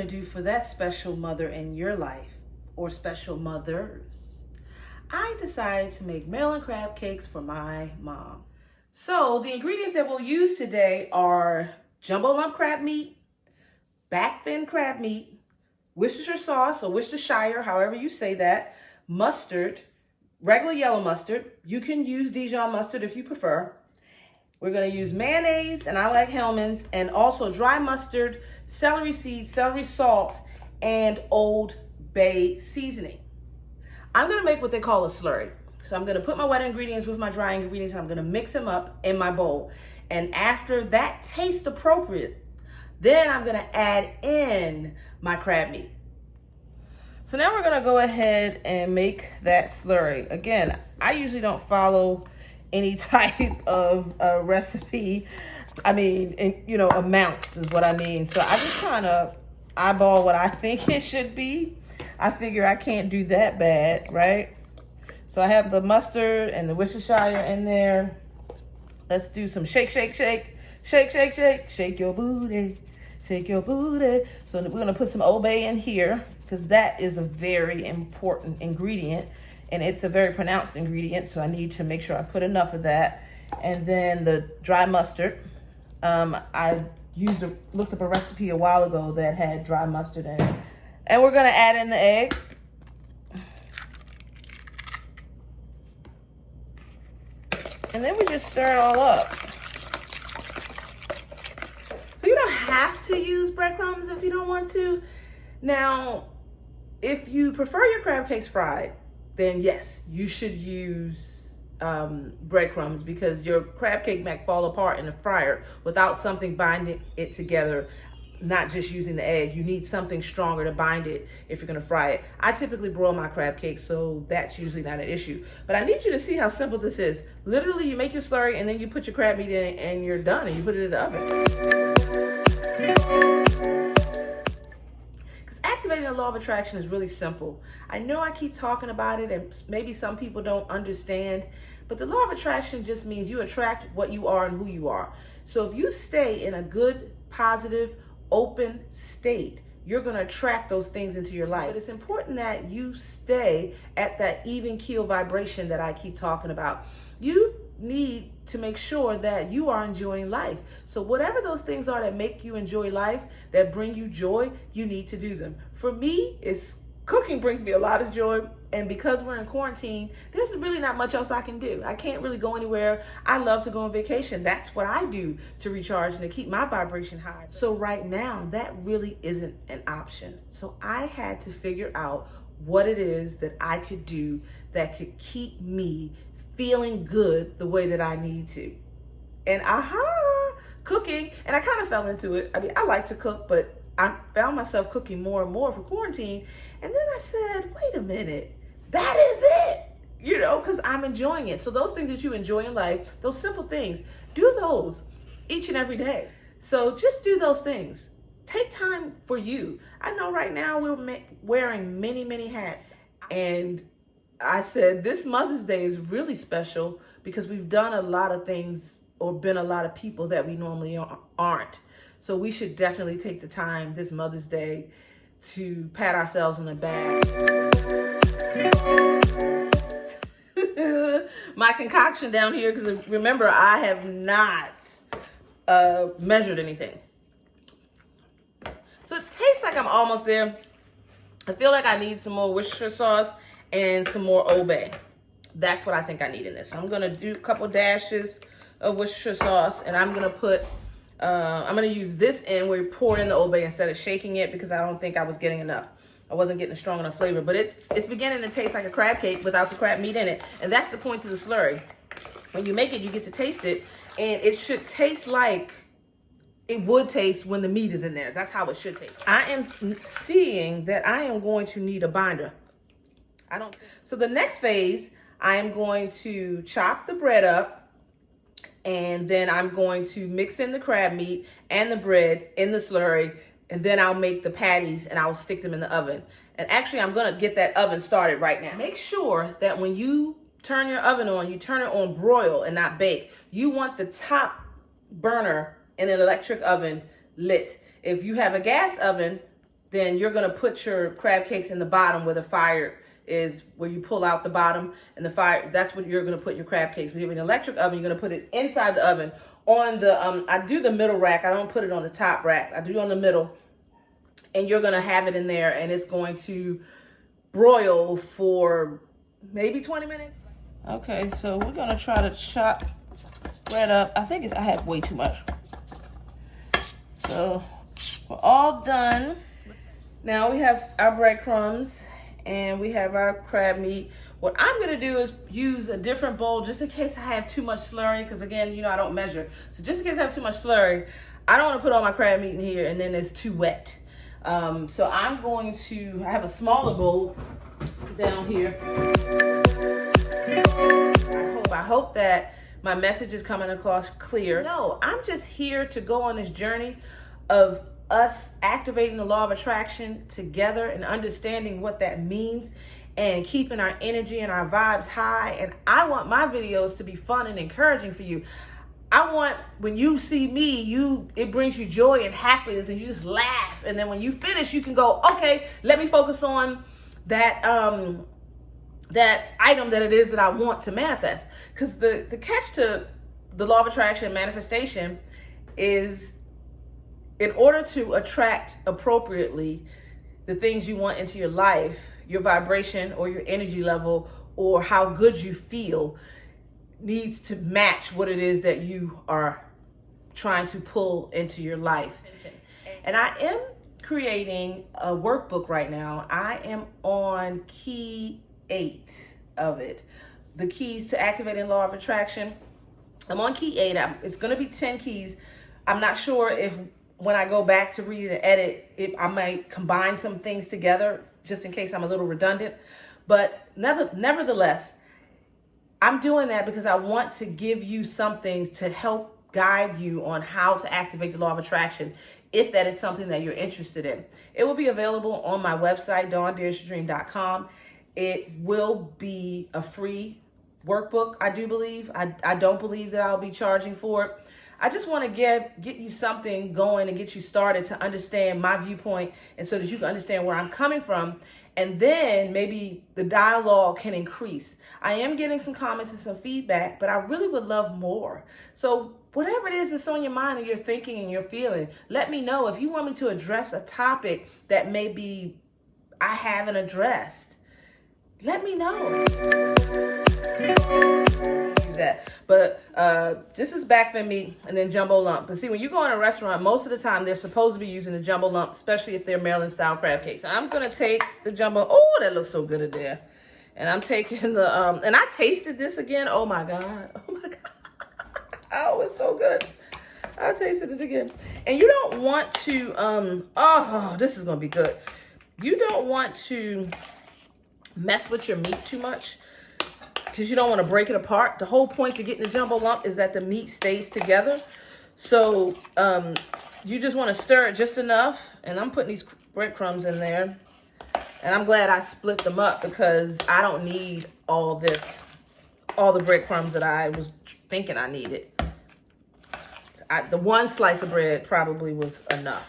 do for that special mother in your life, or special mothers, I decided to make Maryland crab cakes for my mom. So the ingredients that we'll use today are jumbo lump crab meat, backfin crab meat, Worcestershire sauce or Worcestershire, however you say that, mustard, regular yellow mustard. You can use Dijon mustard if you prefer. We're going to use mayonnaise, and I like Hellmann's, and also dry mustard, celery seeds, celery salt, and Old Bay seasoning. I'm going to make what they call a slurry. So I'm going to put my wet ingredients with my dry ingredients, and I'm going to mix them up in my bowl. And after that tastes appropriate, then I'm going to add in my crab meat. So now we're going to go ahead and make that slurry. Again, I usually don't follow any type of recipe. I mean, amounts is what I mean. So I just kind of eyeball what I think it should be. I figure I can't do that bad, right? So I have the mustard and the Worcestershire in there. Let's do some shake, shake, shake, shake, shake, shake, shake your booty, shake your booty. So we're gonna put some Old Bay in here because that is a very important ingredient. And it's a very pronounced ingredient, so I need to make sure I put enough of that. And then the dry mustard. I looked up a recipe a while ago that had dry mustard in it. And we're gonna add in the egg. And then we just stir it all up. So you don't have to use breadcrumbs if you don't want to. Now, if you prefer your crab cakes fried, then yes, you should use breadcrumbs because your crab cake might fall apart in the fryer without something binding it together, not just using the egg. You need something stronger to bind it if you're gonna fry it. I typically broil my crab cakes, so that's usually not an issue. But I need you to see how simple this is. Literally, you make your slurry and then you put your crab meat in and you're done, and you put it in the oven. Activating the law of attraction is really simple. I know I keep talking about it and maybe some people don't understand, but the law of attraction just means you attract what you are and who you are. So if you stay in a good, positive, open state, you're going to attract those things into your life. But it's important that you stay at that even keel vibration that I keep talking about. You need to make sure that you are enjoying life. So whatever those things are that make you enjoy life, that bring you joy, you need to do them. For me, cooking brings me a lot of joy. And because we're in quarantine, there's really not much else I can do. I can't really go anywhere. I love to go on vacation. That's what I do to recharge and to keep my vibration high. So right now, that really isn't an option. So I had to figure out what it is that I could do that could keep me feeling good the way that I need to. And cooking. And I kind of fell into it. I mean, I like to cook, but I found myself cooking more and more for quarantine. And then I said, wait a minute, that is it, because I'm enjoying it. So those things that you enjoy in life, those simple things, do those each and every day. So just do those things. Take time for you. I know right now we're wearing many, many hats. And I said this Mother's Day is really special because we've done a lot of things or been a lot of people that we normally aren't. So we should definitely take the time this Mother's Day to pat ourselves on the back. My concoction down here, because remember, I have not measured anything. So it tastes like I'm almost there. I feel like I need some more Worcestershire sauce and some more Old Bay. That's what I think I need in this. So I'm gonna do a couple dashes of Worcestershire sauce, and I'm gonna put, I'm gonna use this end where you pour in the Old Bay instead of shaking it because I don't think I was getting enough. I wasn't getting a strong enough flavor, but it's beginning to taste like a crab cake without the crab meat in it. And that's the point of the slurry. When you make it, you get to taste it, and it should taste like it would taste when the meat is in there. That's how it should taste. I am seeing that I am going to need a binder. So the next phase, I am going to chop the bread up, and then I'm going to mix in the crab meat and the bread in the slurry, and then I'll make the patties and I'll stick them in the oven. And actually, I'm gonna get that oven started right now. Make sure that when you turn your oven on, you turn it on broil and not bake. You want the top burner in an electric oven lit. If you have a gas oven, then you're gonna put your crab cakes in the bottom where the fire is, where you pull out the bottom and the fire, that's what you're gonna put your crab cakes. If you have an electric oven, you're gonna put it inside the oven on the, I do the middle rack. I don't put it on the top rack. I do it on the middle, and you're gonna have it in there, and it's going to broil for maybe 20 minutes. Okay, so we're gonna try to chop bread up. I think I have way too much. So we're all done. Now we have our breadcrumbs and we have our crab meat. What I'm gonna do is use a different bowl just in case I have too much slurry, because again, you know, I don't measure. So just in case I have too much slurry, I don't wanna put all my crab meat in here and then it's too wet. So I'm going to have a smaller bowl down here. I hope that my message is coming across clear. No, I'm just here to go on this journey of us activating the law of attraction together and understanding what that means and keeping our energy and our vibes high. And I want my videos to be fun and encouraging for you. I want, when you see me, it brings you joy and happiness and you just laugh. And then when you finish, you can go, okay, let me focus on that that item that it is that I want to manifest. Because the catch to the law of attraction manifestation is, in order to attract appropriately the things you want into your life, your vibration or your energy level or how good you feel needs to match what it is that you are trying to pull into your life. And I am creating a workbook right now. I am on key 8 of it, the keys to activating law of attraction. I'm on key 8. It's going to be 10 keys. I'm not sure if when I go back to read and edit, I might combine some things together just in case I'm a little redundant. But nevertheless, I'm doing that because I want to give you something to help guide you on how to activate the law of attraction, if that is something that you're interested in. It will be available on my website, dawndaresdream.com. It will be a free workbook, I do believe. I don't believe that I'll be charging for it. I just want to get you something going and get you started to understand my viewpoint, and so that you can understand where I'm coming from. And then maybe the dialogue can increase. I am getting some comments and some feedback, but I really would love more. So whatever it is that's on your mind and you're thinking and you're feeling, let me know. If you want me to address a topic that maybe I haven't addressed, let me know. That. But this is Backfin meat and then jumbo lump. But see, when you go in a restaurant, most of the time they're supposed to be using the jumbo lump, especially if they're Maryland Style Crabcakes. So I'm gonna take the jumbo. Oh, that looks so good in there. And I'm taking the and I tasted this again. Oh my god. Oh my god. Oh, it's so good. I tasted it again. And you don't want to oh, this is gonna be good. You don't want to mess with your meat too much, because you don't want to break it apart. The whole point to getting the jumbo lump is that the meat stays together. So you just want to stir it just enough. And I'm putting these breadcrumbs in there. And I'm glad I split them up, because I don't need all the breadcrumbs that I was thinking I needed. The one slice of bread probably was enough.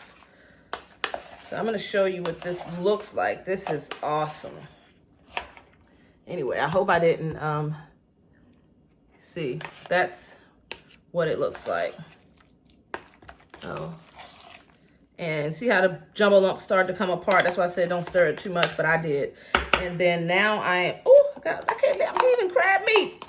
So I'm going to show you what this looks like. This is awesome. Anyway, I hope I didn't see. That's what it looks like. Oh. And see how the jumbo lump started to come apart? That's why I said don't stir it too much, but I did. And then now I'm leaving crab meat.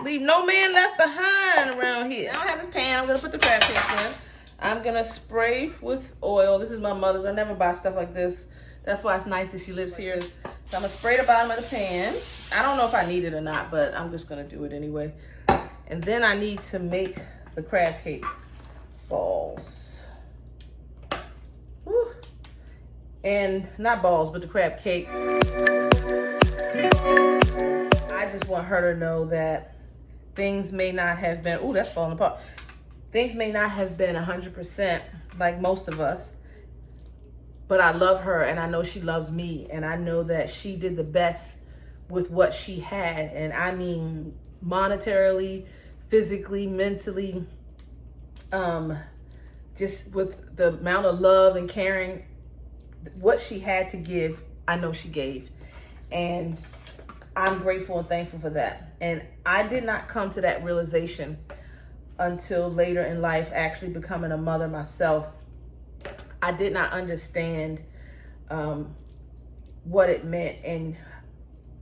Leave no man left behind around here. I don't have this pan. I'm going to put the crab cakes in. I'm going to spray with oil. This is my mother's. I never buy stuff like this. That's why it's nice that she lives here. So I'm going to spray the bottom of the pan. I don't know if I need it or not, but I'm just going to do it anyway. And then I need to make the crab cake balls. Woo. And not balls, but the crab cakes. I just want her to know that things may not have been, ooh, that's falling apart. Things may not have been 100% like most of us. But I love her, and I know she loves me, and I know that she did the best with what she had. And I mean, monetarily, physically, mentally, just with the amount of love and caring what she had to give, I know she gave. And I'm grateful and thankful for that. And I did not come to that realization until later in life, actually becoming a mother myself. I did not understand what it meant. And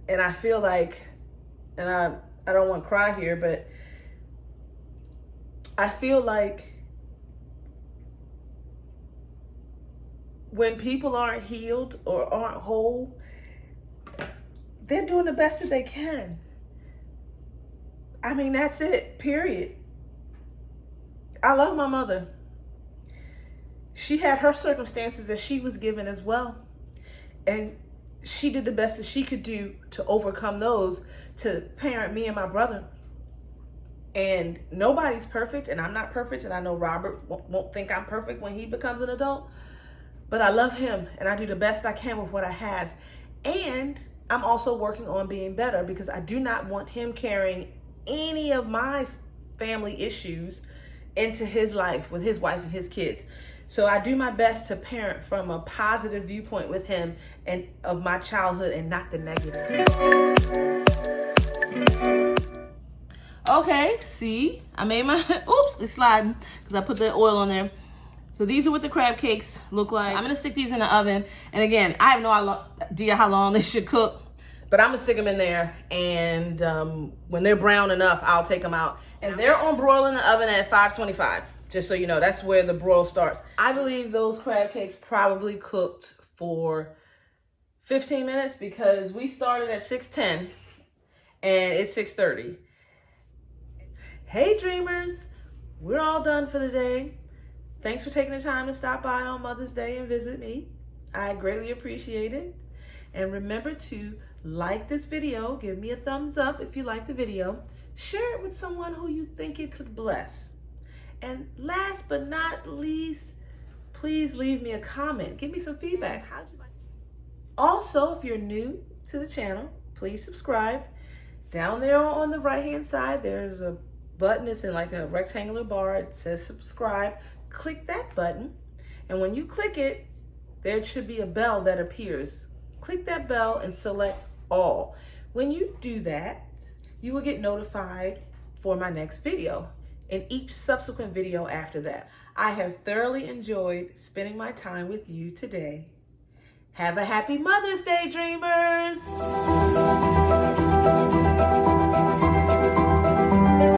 I feel like, and I don't want to cry here, but I feel like when people aren't healed or aren't whole, they're doing the best that they can. I mean, that's it, period. I love my mother. She had her circumstances that she was given as well. And she did the best that she could do to overcome those, to parent me and my brother. And nobody's perfect, and I'm not perfect, and I know Robert won't think I'm perfect when he becomes an adult. But I love him, and I do the best I can with what I have. And I'm also working on being better, because I do not want him carrying any of my family issues into his life with his wife and his kids. So I do my best to parent from a positive viewpoint with him and of my childhood, and not the negative. Okay, see, I made my, oops, it's sliding because I put the oil on there. So these are what the crab cakes look like. I'm gonna stick these in the oven. And again, I have no idea how long they should cook, but I'm gonna stick them in there. And when they're brown enough, I'll take them out. And they're on broil in the oven at 525. Just so you know, that's where the broil starts. I believe those crab cakes probably cooked for 15 minutes because we started at 6:10 and it's 6:30. Hey dreamers, we're all done for the day. Thanks for taking the time to stop by on Mother's Day and visit me. I greatly appreciate it. And remember to like this video, give me a thumbs up if you like the video, share it with someone who you think it could bless. And last but not least, please leave me a comment. Give me some feedback. How'd you like it? Also, if you're new to the channel, please subscribe. Down there on the right-hand side, there's a button. It's in like a rectangular bar. It says subscribe. Click that button. And when you click it, there should be a bell that appears. Click that bell and select all. When you do that, you will get notified for my next video and each subsequent video after that. I have thoroughly enjoyed spending my time with you today. Have a happy Mother's Day, dreamers!